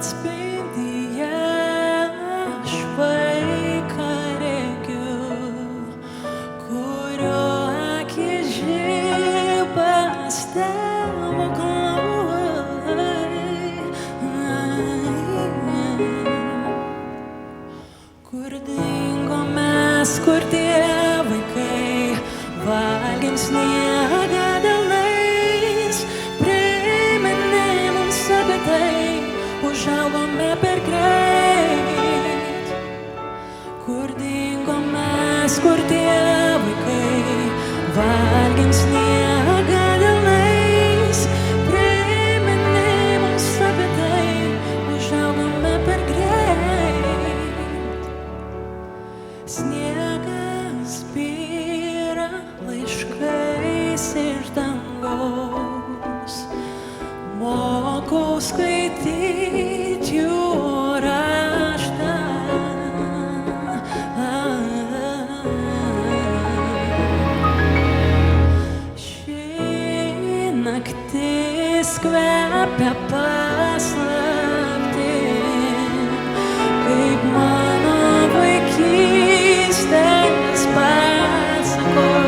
atspindyje aš vaiką regiu, kurio akis žiba stebuklai. Kur dingo mes, kur tie vaikai, valgėm sniegą delnais, priminė mums apie tai, užaugome per greit. Kur dingo mes, kur tie vaikai, valgėm sniegą delnais, priminė mums apie tai, užaugome per greit. Sniegas byra laiškais iš dangaus, mokau skaityti jų raštą. Ši naktis kvepia paslaptim, kaip mano vaikystės pasakoj.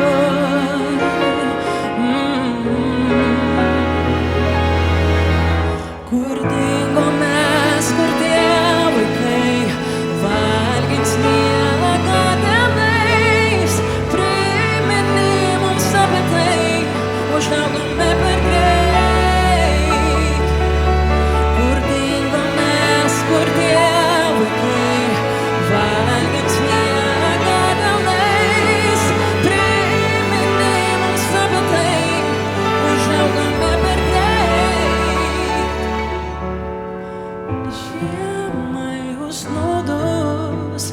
Kur dingo mes, kur tie vaikai, valgėm sniegą delnais, priminė mums apie tai, užaugome per greit. Kur dingo mes, kur tie vaikai, valgėm sniegą delnais, priminė mums apie tai, užaugome per greit. Žiemai užsnūdus